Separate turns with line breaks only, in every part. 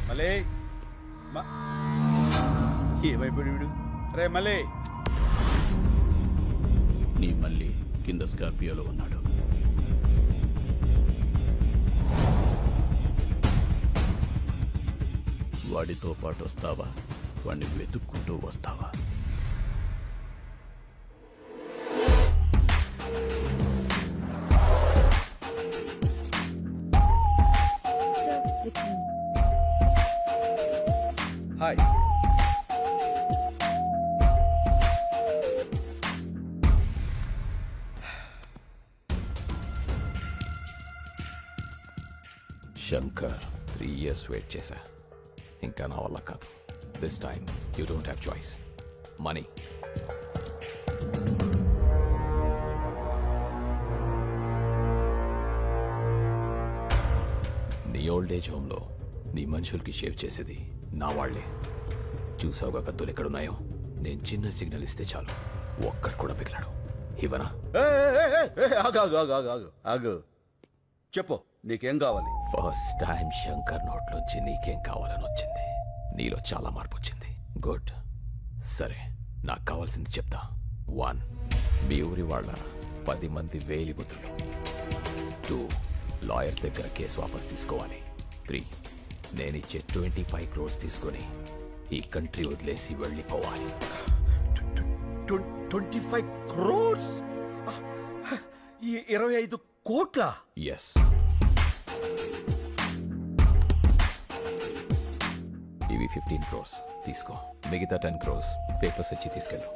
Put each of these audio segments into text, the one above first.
మలే ఏమైపోయాడు వీడు? రే మలే,
నీ మళ్ళీ కింద స్కార్పియోలో ఉన్నాడు. వాడితో పాటు వస్తావా? వాడిని వెతుక్కుంటూ వస్తావా?
హాయ్.
శంకర్ 3 years వెయిట్ చేశా. ఇంకా నా వల్ల కాదు. This time you don't have choice. Money. నీ ఓల్డ్ ఏజ్ హోమ్లో నీ మనుషులకి షేవ్ చేసేది నా వాళ్లే. చూసావుగా కత్తులు ఎక్కడున్నాయో? నేను చిన్న సిగ్నల్ ఇస్తే చాలు, ఒక్కడు కూడా పిగిలాడు. ఇవనా?
ఆగు, చెప్పు నీకేం కావాలి?
ఫస్ట్ టైం శంకర్ నోట్లోంచి నీకేం కావాలని వచ్చింది. నీలో చాలా మార్పు వచ్చింది. గుడ్. సరే, నాకు కావాల్సింది చెప్తా. 1, మీ ఊరి వాళ్ళ 10 మంది వేలిముద్రలు. 2, లాయర్ దగ్గర కేసు వాపస్ తీసుకోవాలి. 3, నేనిచ్చే 25 crores తీసుకొని ఈ కంట్రీ వదిలేసి వెళ్ళిపోవాలి.
25 crores? 25 కోట్ల?
ఎస్. ఇవి 15 crores తీసుకో. మిగతా 10 crores పేపర్స్ వచ్చి తీసుకెళ్ళు.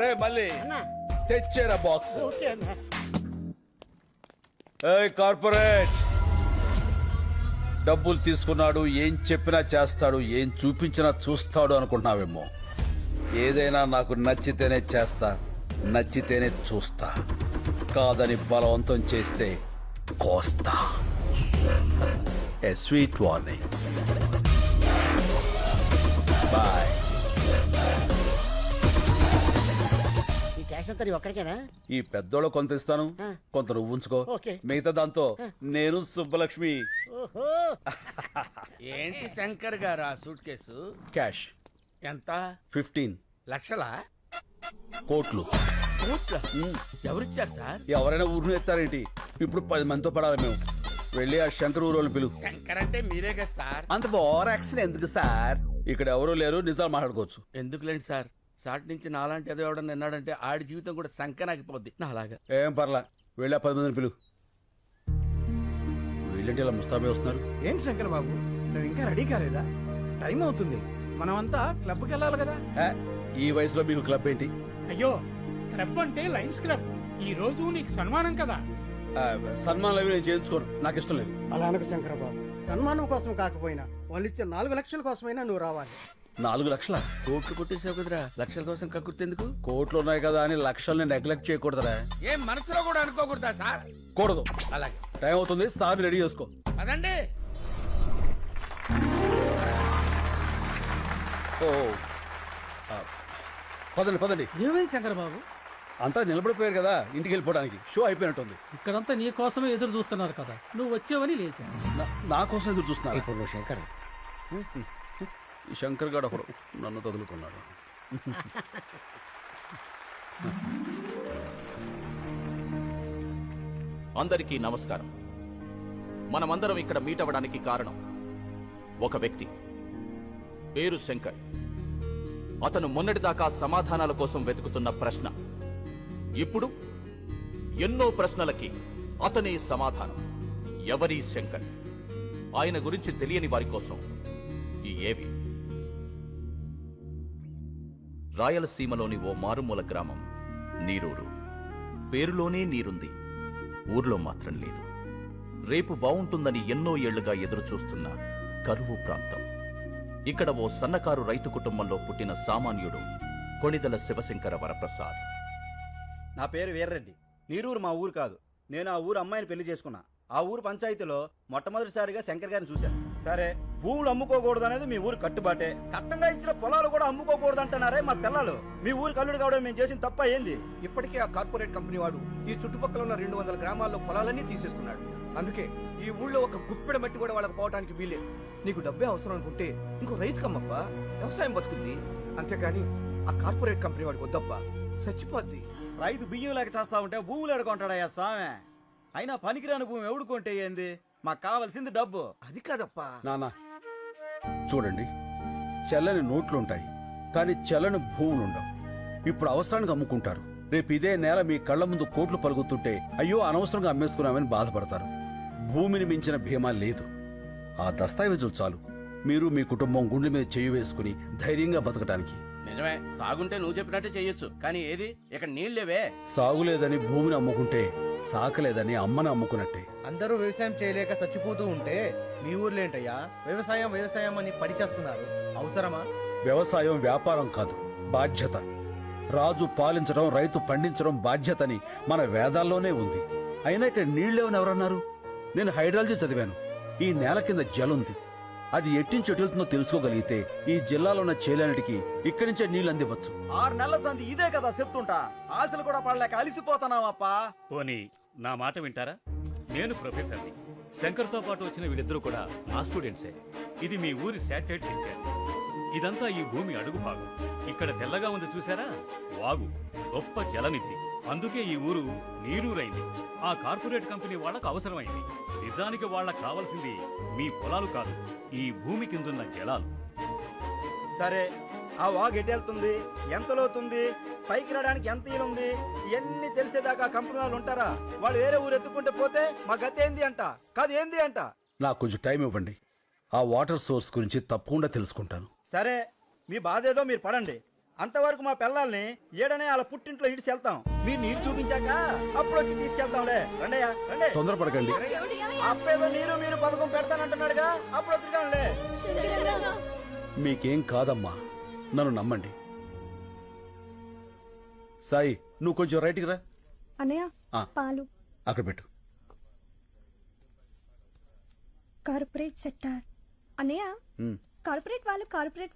రే మళ్ళీ తెచ్చేరా బాక్స్. కార్పొరేట్ డబ్బులు తీసుకున్నాడు, ఏం చెప్పినా చేస్తాడు, ఏం చూపించినా చూస్తాడు అనుకుంటున్నావేమో. ఏదైనా నాకు నచ్చితేనే చేస్తా, నచ్చితేనే చూస్తా. కాదని బలవంతం చేస్తే కోస్తా. ఏ స్వీట్ వార్నింగ్. బాయ్.
ఈ క్యాష్ అంతా ఒక్కడికేనా?
ఈ పెద్దోళ్ళు కొంత ఇస్తాను, కొంత నువ్వు ఉంచుకో.
ఓకే.
మిగతా దాంతో నేను సుబ్బలక్ష్మి.
ఓహో.
ఏంటి శంకర్ గారు ఆ సూట్ కేసు?
క్యాష్
ఎంత?
15
లక్షలా?
కోట్లు.
కోట్ల? ఎవరిచ్చారు సార్?
ఎవరైనా ఊరిని ఎత్తారేంటి? ఇప్పుడు 10 మందితో పడాలి మేము. వెళ్ళి ఆ శంకర్ ఊరోళ్ళు పిలువు.
శంకర్ అంటే మీరే కదా సార్?
అంత ఓవర్ యాక్షన్ ఎందుకు సార్? ఇక్కడ ఎవరు లేరు, నిజాలు మాట్లాడుకోవచ్చు.
ఎందుకులేండి సార్, సాటి నుంచి నాలాంటి ఏదో ఎవడన్నా విన్నాడంటే ఆడి జీవితం కూడా సంకనాకిపోద్ది నాలాగా.
ఏం పర్లా, వెళ్ళి ఆ 10 మందిని పిలువు. వీళ్ళంటే ఇలా ముస్తాబే వస్తున్నారు.
ఏంటి శంకర్ బాబు, నువ్వు ఇంకా రెడీ కాలేదా? టైం అవుతుంది, మనమంతా క్లబ్కి వెళ్ళాలి కదా.
ఈ వయసులో మీకు క్లబ్ ఏంటి?
అయ్యో, క్లబ్ అంటే లయన్స్ క్లబ్. ఈ రోజు నీకు సన్మానం కదా.
సన్మానం అవి నేను చేయించుకోను, నాకు ఇష్టం లేదు.
అలా అనకు శంకర బాబు. సన్మానం కోసం కాకపోయినా వాళ్ళు ఇచ్చే 4 లక్షల కోసమైనా నువ్వు రావాలి.
4 లక్షల?
కోట్లు కొట్టేసావు కదరా, లక్షల కోసం కక్కుర్తెందుకు?
కోట్లు ఉన్నాయి కదా అని లక్షల్ని నెగ్లెక్ట్ చేయకూడదురా.
ఏం మనసులో కూడా అనుకోకూడదా సార్?
కూడదు.
అలాగే,
టైం అవుతుంది, సార్ రెడీ చేసుకో.
అదండి.
ఓ పదండి పదండి.
ఏమైంది శంకర్ బాబు?
అంతా నిలబడిపోయారు కదా, ఇంటికి వెళ్ళిపోవడానికి. షో అయిపోయినట్టుంది.
ఇక్కడంతా నీ కోసమే ఎదురు చూస్తున్నారు కదా, నువ్వు వచ్చావని లేచా.
నా కోసం ఎదురు చూస్తున్నా.
ఇప్పుడు నువ్వు శంకర్.
ఈ శంకర్ గారు ఒకడు నన్ను తగులుకున్నాడు.
అందరికీ నమస్కారం. మనమందరం ఇక్కడ మీట్ అవ్వడానికి కారణం ఒక వ్యక్తి, పేరు శంకర్. అతను మొన్నటిదాకా సమాధానాల కోసం వెతుకుతున్న ప్రశ్న, ఇప్పుడు ఎన్నో ప్రశ్నలకి అతనే సమాధానం. ఎవరి శంకర్? ఆయన గురించి తెలియని వారి కోసం ఈ ఏవి. రాయలసీమలోని ఓ మారుమూల గ్రామం నీరూరు. పేరులోనే నీరుంది, ఊర్లో మాత్రం లేదు. రేపు బావుంటుందని ఎన్నో ఏళ్లుగా ఎదురుచూస్తున్న కరువు ప్రాంతం. ఇక్కడ ఓ సన్నకారు రైతు కుటుంబంలో పుట్టిన సామాన్యుడు కొణిదల శివశంకర వరప్రసాద్.
నా పేరు వీర్రెడ్డి. నీరూరు మా ఊరు కాదు. నేను ఆ ఊరు అమ్మాయిని పెళ్లి చేసుకున్నా. ఆ ఊరు పంచాయతీలో మొట్టమొదటిసారిగా శంకర్ గారిని చూశాను. సరే, భూములు అమ్ముకోకూడదు అనేది మీ ఊరు కట్టుబాటే. కట్టంగా ఇచ్చిన పొలాలు కూడా అమ్ముకోకూడదు అంటున్నారే మా పిల్లలు. మీ ఊరు కల్లుడు కావడం మేము చేసిన తప్ప ఏంది?
ఇప్పటికే ఆ కార్పొరేట్ కంపెనీ వాడు ఈ చుట్టుపక్కల ఉన్న 200 గ్రామాల్లో పొలాలన్నీ తీసేసుకున్నాడు. అందుకే ఈ ఊళ్ళో ఒక గుప్పెడ మట్టి కూడా వాళ్ళకి పోవడానికి వీలేదు. నీకు డబ్బే అవసరం అనుకుంటే ఇంకో రైతు కమ్మప్పా, వ్యవసాయం బతుకుద్ది. అంతేగాని ఆ కార్పొరేట్ కంపెనీ వాడికి వద్దప్పా, చచ్చిపోద్ది.
రైతు బియ్యం లేక చేస్తా ఉంటే భూములు ఎడుకుంటాడయ్యా స్వామి. అయినా పనికిరాని భూమి ఎవడుకుంటే ఏంది, మాకు కావాల్సింది డబ్బు.
అది కాదప్పా.
నాన్న చూడండి, చెల్లని నోట్లుంటాయి కానీ చెల్లని భూములుండవు. ఇప్పుడు అవసరానికి అమ్ముకుంటారు, రేపు ఇదే నేల మీ కళ్ళ ముందు కోట్లు పలుకుతుంటే అయ్యో అనవసరంగా అమ్మేసుకున్నామని బాధపడతారు. భూమిని మించిన భీమా లేదు. ఆ దస్తావేజులు చాలు మీరు మీ కుటుంబం గుండె మీద చేయి వేసుకుని ధైర్యంగా బతకటానికి.
నిజమే, సాగుంటే నువ్వు చెప్పినట్టే చెయ్యొచ్చు, కానీ ఏది ఇక్కడ నీళ్ళేవే.
సాగులేదని భూమిని అమ్ముకుంటే సాకలేదని అమ్మని అమ్ముకున్నట్టే.
అందరూ వ్యవసాయం చేయలేక చచ్చిపోతూ ఉంటే మీ ఊర్లో ఏంటయ్యా వ్యవసాయం వ్యవసాయం అని పడిచేస్తున్నారు? అవసరమా?
వ్యవసాయం వ్యాపారం కాదు, బాధ్యత. రాజు పాలించడం, రైతు పండించడం బాధ్యతని మన వేదాల్లోనే ఉంది. అయినా ఇక్కడ నీళ్ళేవని ఎవరన్నారు? నేను హైడ్రాలజీ చదివాను. ఈ నేల కింద జలుంది, అది ఎట్టించి ఎటుతుందో తెలుసుకోగలిగితే ఈ జిల్లాలో ఉన్న చేలన్నిటికి ఇక్కడి నుంచే నీళ్ళు అందివచ్చు.
6 నెలల సంది ఇదే కదా చెప్తుంటా. ఆశలు కూడా పడలేక అలిసిపోతున్నామప్పా.
పోనీ నా మాట వింటారా? నేను ప్రొఫెసర్ని. శంకర్తో పాటు వచ్చిన వీళ్ళిద్దరూ కూడా నా స్టూడెంట్సే. ఇది మీ ఊరి శాటిలైట్ పిక్చర్. ఇదంతా ఈ భూమి అడుగు భాగం. ఇక్కడ తెల్లగా ఉంది చూసారా, వాగు, గొప్ప జలనిధి. అందుకే ఈ ఊరు నీరూరైంది. ఆ కార్పొరేట్ కంపెనీ వాళ్ళకు అవసరమైంది. నిజానికి వాళ్ళకు కావాల్సింది మీ పొలాలు కాదు, ఈ భూమి కిందున్న జలాలు.
సరే, ఆ వాగు ఎటెళ్తుంది, ఎంత లోతుంది, పైకి రావడానికి ఎంత ఈలుంది, ఇవన్నీ తెలిసేదాకా కంపెనీ వాళ్ళు ఉంటారా? వాళ్ళు వేరే ఊరు ఎత్తుకుంటే పోతే మా గతి ఏంది అంట, కాదు ఏంది అంట.
నాకు కొంచెం టైం ఇవ్వండి, ఆ వాటర్ సోర్స్ గురించి తప్పకుండా తెలుసుకుంటాను.
సరే, మీ బాధ ఏదో మీరు పడండి. అంతవరకు మా పిల్లల్ని ఏడనే వాళ్ళ పుట్టింట్లో ఇడిచి వెళ్తాం. మీరు నీరు చూపించాక అప్పుడు వచ్చి తీసుకెళ్తాంలే. రండయ్యా రండి.
తొందరపడకండి.
అప్పేదో నీరు మీరు పథకం పెడతానంటున్నాడుగా, అప్పుడు వద్దుగానులే.
మీకేం కాదమ్మా, నన్ను నమ్మండి. సాయి, నువ్వు కొంచెం రైట్కి రా.
అన్నయ్య
ఆ.
పాలు
అక్కడ పెట్టు.
Corporate sector. అన్నయ్య
ఉమ్.
కార్పొరేట్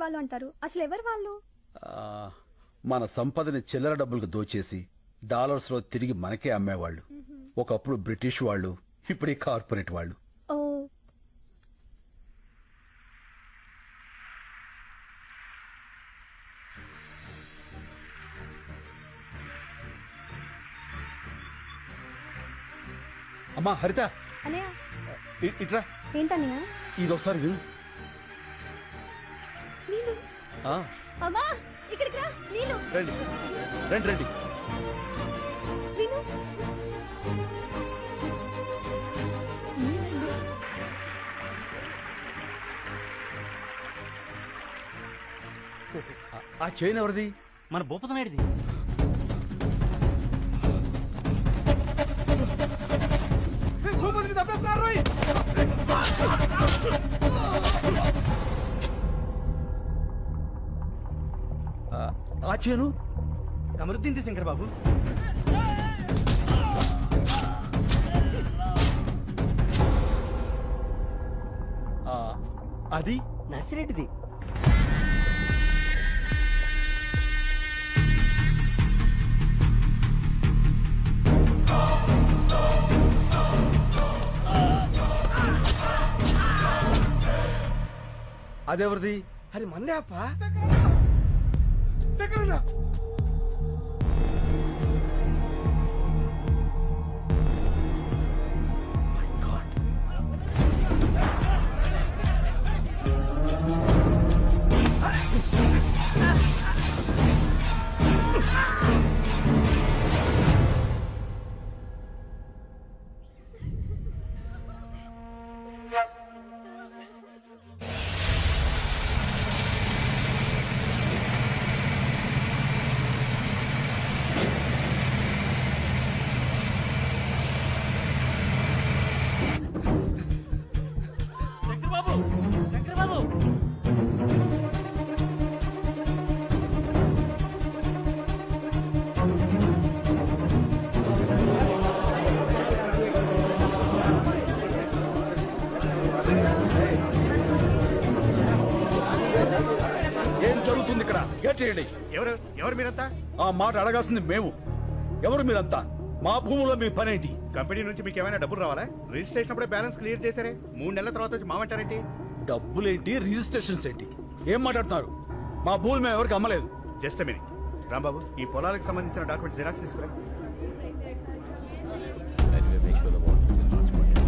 వాళ్ళు అంటారు, అసలు ఎవరు వాళ్ళు?
ఆ, మన సంపదని చిల్లర డబ్బులకు దోచేసి డాలర్స్లో తిరిగి మనకే అమ్మేవాళ్ళు. ఒకప్పుడు బ్రిటిష్ వాళ్ళు, ఇప్పుడు ఈ కార్పొరేట్ వాళ్ళు.
ఓ
అమ్మా హరిత,
అన్నయ్య
ఇట్రా.
ఏంటన్నయ్య?
ఇదొకసారి విను.
నీళ్ళు.
ఆ,
అమ్మా ఇక్కడికి రా. నీళ్ళు.
రండి రండి రండి.
విను.
ఆ చైన్ ఎవరిది?
మన భూపతనాయుడిది.
భూపతిని తప్పేస్తున్నారు రోయ్.
ఆ చైను
కమరుద్దీన్ శంకర్ బాబు.
అది
నర్సిరెడ్డిది.
అదెవరిది?
అది మందే అప్ప. శంకరన్న.
ఏం జరుగుతుంది ఇక్కడ? గేట్ చేయండి.
ఎవరు మీరంతా?
ఆ మాట అడగాల్సింది మేము. ఎవరు మీరంతా? మా భూములో మీ పనేంటి?
కంపెనీ నుంచి మీకు ఏమైనా డబ్బులు రావాలా? రిజిస్ట్రేషన్ అప్పుడే బ్యాలెన్స్ క్లియర్ చేశారే, 3 నెలల తర్వాత వచ్చి మామంటారేంటి?
డబ్బులేంటి, రిజిస్ట్రేషన్స్ ఏంటి? ఏం మాట్లాడుతున్నారు? మా భూములు మేము ఎవరికి అమ్మలేదు.
జస్ట్ మినిట్ రాంబాబు, ఈ పొలాలకు సంబంధించిన డాక్యుమెంట్స్ జిరాక్స్ తీసుకురా.
Anyway, make sure the water is in large quantity.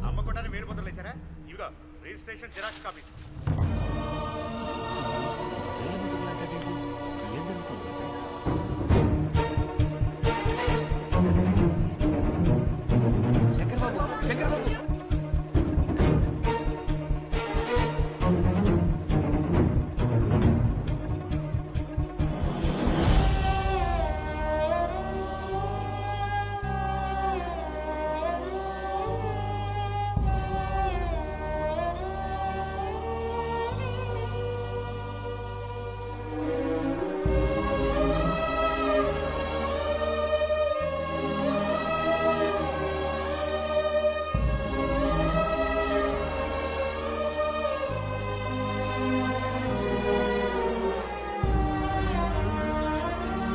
అమ్మకుండానే వేలు ముద్రలు వేశారా? ఇవిగో రిజిస్ట్రేషన్ జిరాక్స్ కాపీస్.